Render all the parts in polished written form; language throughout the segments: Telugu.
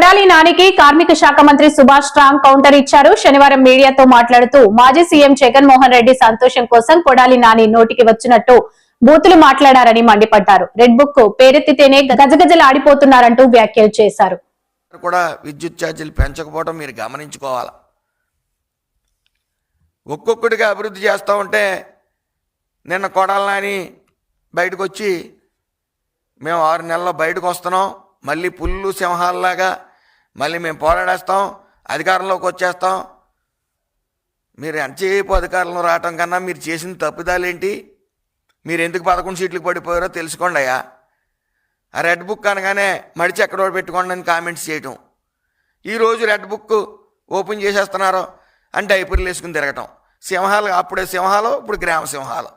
కొడాలి నానికి కార్మిక శాఖ మంత్రి సుభాష్ స్ట్రాంగ్ కౌంటర్ ఇచ్చారు. శనివారం మీడియాతో మాట్లాడుతూ మాజీ సీఎం జగన్మోహన్ రెడ్డి సంతోషం కోసం కొడాలి నాని నోటికి వచ్చినట్టు బూతులు మాట్లాడారని మండిపడ్డారు. రెడ్ బుక్ పేరెత్తితేనే గజగజలాడిపోతున్నారంటూ వ్యాఖ్యలు చేశారు. కూడా విద్యుత్ ఛార్జీలు పెంచకపోవడం మీరు గమనించుకోవాలి. ఒక్కొక్కటిగా అభివృద్ధి చేస్తూ ఉంటే నిన్న కొడాలి నాని బయటకు వచ్చి మేము 6 నెలల్లో బయటకు వస్తున్నాం, మళ్ళీ పుల్లు సింహాలలాగా మళ్ళీ మేము పోరాడేస్తాం, అధికారంలోకి వచ్చేస్తాం. మీరు ఎంతసేపు అధికారంలో రావటం కన్నా మీరు చేసిన తప్పిదాలేంటి, మీరు ఎందుకు 11 సీట్లకు పడిపోయారో తెలుసుకోండి అయ్యా. ఆ రెడ్ బుక్ అనగానే మడిచి ఎక్కడో పెట్టుకోండి అని కామెంట్స్ చేయటం, ఈరోజు రెడ్ బుక్ ఓపెన్ చేసేస్తున్నారు అని డైపర్లు వేసుకుని తిరగటం. సింహాలు అప్పుడే సింహాలు, ఇప్పుడు గ్రామ సింహాలు.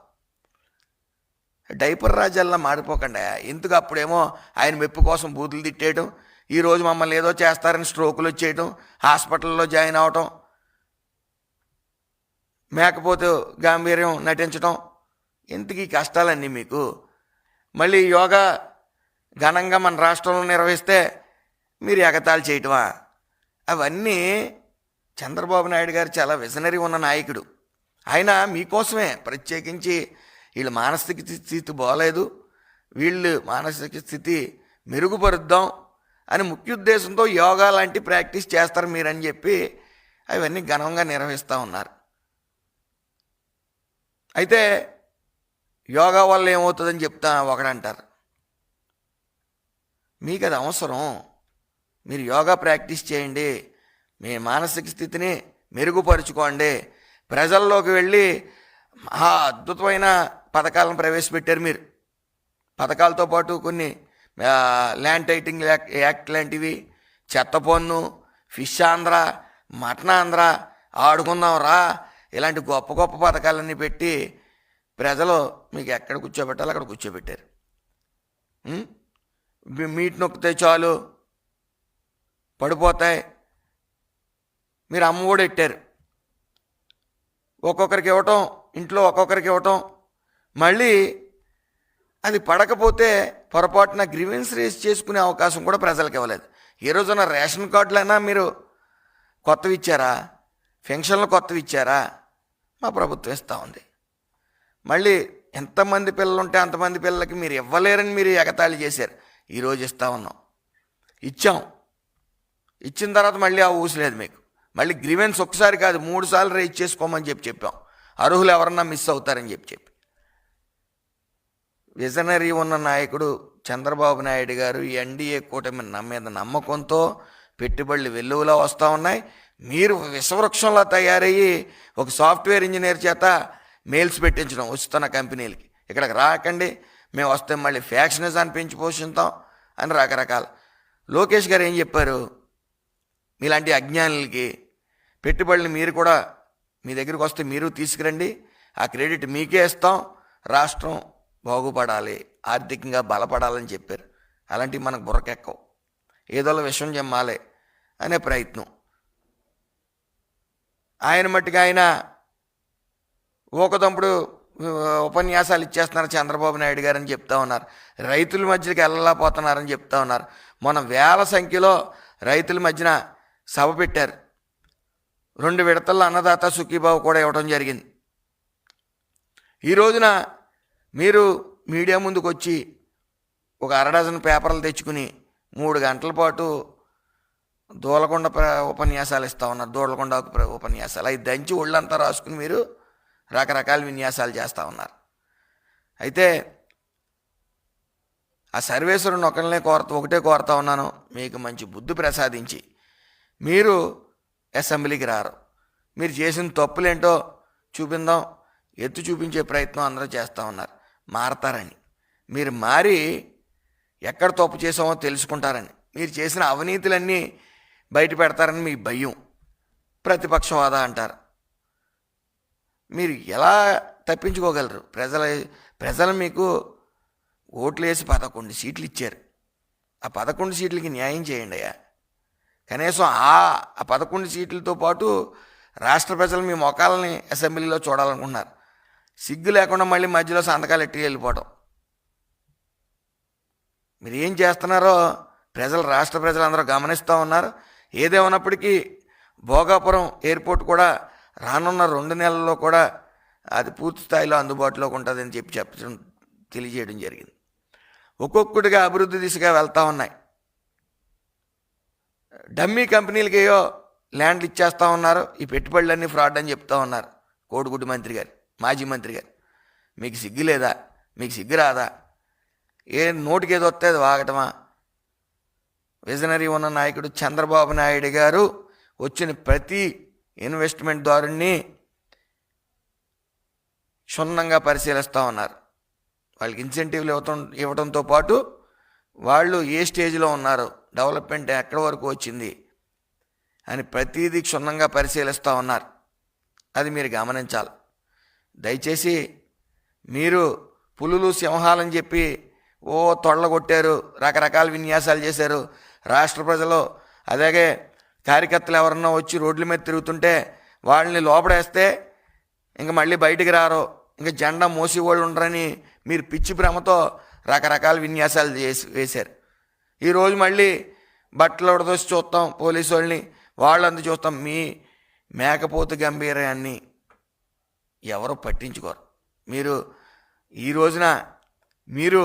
డైపర్ రాజ్యాల్లో మారిపోకండి. ఎందుకు అప్పుడేమో ఆయన మెప్పు కోసం బూతులు తిట్టేయటం, ఈరోజు మమ్మల్ని ఏదో చేస్తారని స్ట్రోకులు వచ్చేయటం, హాస్పిటల్లో జాయిన్ అవటం, మేకపోతే గాంభీర్యం నటించటం, ఎందుకు ఈ కష్టాలన్నీ మీకు? మళ్ళీ యోగా ఘనంగా మన రాష్ట్రంలో నిర్వహిస్తే మీరు ఎగతాళి చేయటమా? అవన్నీ చంద్రబాబు నాయుడు గారు చాలా విజనరీ ఉన్న నాయకుడు. ఆయన మీకోసమే ప్రత్యేకించి వీళ్ళ మానసిక స్థితి బాగలేదు, వీళ్ళు మానసిక స్థితి మెరుగుపరుద్దాం అని ముఖ్య ఉద్దేశంతో యోగా లాంటి ప్రాక్టీస్ చేస్తారు మీరని చెప్పి అవన్నీ ఘనంగా నిర్వహిస్తూ ఉన్నారు. అయితే యోగా వల్ల ఏమవుతుందని చెప్తా ఒకడంటారు. మీకు అది అవసరం, మీరు యోగా ప్రాక్టీస్ చేయండి, మీ మానసిక స్థితిని మెరుగుపరుచుకోండి. ప్రజల్లోకి వెళ్ళి అద్భుతమైన పథకాలను ప్రవేశపెట్టారు మీరు. పథకాలతో పాటు కొన్ని ల్యాండ్ టైటింగ్ యాక్ట్ లాంటివి, చెత్త పన్ను, ఫిష్ ఆంధ్ర, మటన్ ఆంధ్ర, ఆడుకుందాం రా, ఇలాంటి గొప్ప గొప్ప పథకాలన్నీ పెట్టి ప్రజలు మీకు ఎక్కడ కూర్చోబెట్టాలో అక్కడ కూర్చోబెట్టారు. మీట్ నొక్కితే చాలు పడిపోతాయి. మీరు అమ్మ కూడా పెట్టారు, ఒక్కొక్కరికి ఇవ్వటం, ఇంట్లో ఒక్కొక్కరికి ఇవ్వటం, మళ్ళీ అది పడకపోతే పొరపాటున గ్రీవెన్స్ రేస్ చేసుకునే అవకాశం కూడా ప్రజలకు ఇవ్వలేదు. ఏ రోజున రేషన్ కార్డులైనా మీరు కొత్తవి ఇచ్చారా? పెన్షన్లు కొత్తవి ఇచ్చారా? మా ప్రభుత్వం ఇస్తూ ఉంది. మళ్ళీ ఎంతమంది పిల్లలు ఉంటే అంతమంది పిల్లలకి మీరు ఇవ్వలేరని మీరు ఎగతాళి చేశారు. ఈరోజు ఇస్తూ ఉన్నాం, ఇచ్చాం. ఇచ్చిన తర్వాత మళ్ళీ ఆ ఊసలేదు మీకు. మళ్ళీ గ్రీవెన్స్ ఒకసారి కాదు 3 సార్లు రేజ్ చేసుకోమని చెప్పాం. అర్హులు ఎవరన్నా మిస్ అవుతారని చెప్పి విజనరీ ఉన్న నాయకుడు చంద్రబాబు నాయుడు గారు ఎన్డీఏ కూటమి మీద నమ్మకంతో పెట్టుబడులు వెల్లువలా వస్తూ ఉన్నాయి. మీరు విషవృక్షంలో తయారయ్యి ఒక సాఫ్ట్వేర్ ఇంజనీర్ చేత మెయిల్స్ పెట్టించడం వస్తున్న కంపెనీలకి, ఇక్కడికి రాకండి, మేము వస్తే మళ్ళీ ఫ్యాక్షనిజాన్ని పెంచి పోషిస్తాం అని రకరకాల. లోకేష్ గారు ఏం చెప్పారు? మీలాంటి అజ్ఞానులకి పెట్టుబడులు మీరు కూడా మీ దగ్గరికి వస్తే మీరు తీసుకురండి, ఆ క్రెడిట్ మీకే ఇస్తాం, రాష్ట్రం బాగుపడాలి, ఆర్థికంగా బలపడాలని చెప్పారు. అలాంటివి మనకు బుర్రకెక్కవు, ఏదోలా విషయం చెమ్మాలి అనే ప్రయత్నం. ఆయన మట్టుగా ఆయన ఊకదంపుడు ఉపన్యాసాలు ఇచ్చేస్తున్నారు చంద్రబాబు నాయుడు గారు అని చెప్తా ఉన్నారు. రైతుల మధ్యకి వెళ్ళలేకపోతున్నారని చెప్తా ఉన్నారు. మన వేల సంఖ్యలో రైతుల మధ్యన సభ పెట్టారు. 2 విడతల్లో అన్నదాత సుఖీబాబు కూడా ఇవ్వడం జరిగింది. ఈ రోజున మీరు మీడియా ముందుకు వచ్చి ఒక 1/2 డజన్ పేపర్లు తెచ్చుకుని 3 గంటల పాటు దూలకొండ ఉపన్యాసాలు ఇస్తూ ఉన్నారు. దూలకొండ ఉపన్యాసాలు అవి దంచి ఒళ్ళంతా రాసుకుని మీరు రకరకాల విన్యాసాలు చేస్తూ ఉన్నారు. అయితే ఆ సర్వేశ్వరుని ఒకటే కోరుతా ఉన్నాను, మీకు మంచి బుద్ధి ప్రసాదించి మీరు అసెంబ్లీకి రారు. మీరు చేసిన తప్పులేంటో చూపిందాం, ఎత్తు చూపించే ప్రయత్నం అందరూ చేస్తూ ఉన్నారు. మారతారని, మీరు మారి ఎక్కడ తప్పు చేసామో తెలుసుకుంటారని, మీరు చేసిన అవినీతులన్నీ బయట పెడతారని మీ భయం. ప్రతిపక్ష హోదా అంటారు. మీరు ఎలా తప్పించుకోగలరు? ప్రజలు మీకు ఓట్లు వేసి 11 సీట్లు ఇచ్చారు. ఆ 11 సీట్లకి న్యాయం చేయండి అయ్యా. కనీసం ఆ 11 సీట్లతో పాటు రాష్ట్ర ప్రజలు మీ మొఖాలని అసెంబ్లీలో చూడాలనుకుంటున్నారు. సిగ్గు లేకుండా మళ్ళీ మధ్యలో సంతకాలు ఎట్టి వెళ్ళిపోవడం. మీరు ఏం చేస్తున్నారో రాష్ట్ర ప్రజలందరూ గమనిస్తూ ఉన్నారు. ఏదేమన్నప్పటికీ భోగాపురం ఎయిర్పోర్ట్ కూడా రానున్న 2 నెలల్లో కూడా అది పూర్తి స్థాయిలో అందుబాటులోకి ఉంటుందని చెప్పడం తెలియజేయడం జరిగింది. ఒక్కొక్కటిగా అభివృద్ధి దిశగా వెళ్తూ ఉన్నాయి. డమ్మీ కంపెనీలకి ఏయో ల్యాండ్లు ఇచ్చేస్తూ ఉన్నారు. ఈ పెట్టుబడులన్నీ ఫ్రాడ్ అని చెప్తూ ఉన్నారు కోడిగుడ్డు మంత్రి గారు, మాజీ మంత్రి గారు. మీకు సిగ్గు లేదా? మీకు సిగ్గు రాదా? నోటికి ఏదో వస్తే అది వాగటమా? విజనరీ ఉన్న నాయకుడు చంద్రబాబు నాయుడు గారు వచ్చిన ప్రతి ఇన్వెస్ట్మెంట్ దారుణ్ణి క్షుణ్ణంగా పరిశీలిస్తూ ఉన్నారు. వాళ్ళకి ఇన్సెంటివ్లు ఇవ్వడంతో పాటు వాళ్ళు ఏ స్టేజ్లో ఉన్నారు, డెవలప్మెంట్ ఎక్కడి వరకు వచ్చింది అని ప్రతిదీ క్షుణ్ణంగా పరిశీలిస్తూ ఉన్నారు. అది మీరు గమనించాలి. దయచేసి మీరు పులులు సింహాలని చెప్పి తొళ్ళగొట్టారు, రకరకాల విన్యాసాలు చేశారు. రాష్ట్ర ప్రజలు అలాగే కార్యకర్తలు ఎవరన్నా వచ్చి రోడ్ల మీద తిరుగుతుంటే వాళ్ళని లోపడేస్తే ఇంక మళ్ళీ బయటికి రారు, ఇంకా జెండా మోసి వాళ్ళు ఉండరని మీరు పిచ్చి భ్రమతో రకరకాల విన్యాసాలు వేశారు. ఈరోజు మళ్ళీ బట్టలు ఉడదోసి చూస్తాం పోలీసు వాళ్ళని, వాళ్ళందు చూస్తాం. మీ మేకపోతు గంభీరాన్ని ఎవరు పట్టించుకోరు. మీరు ఈ రోజున మీరు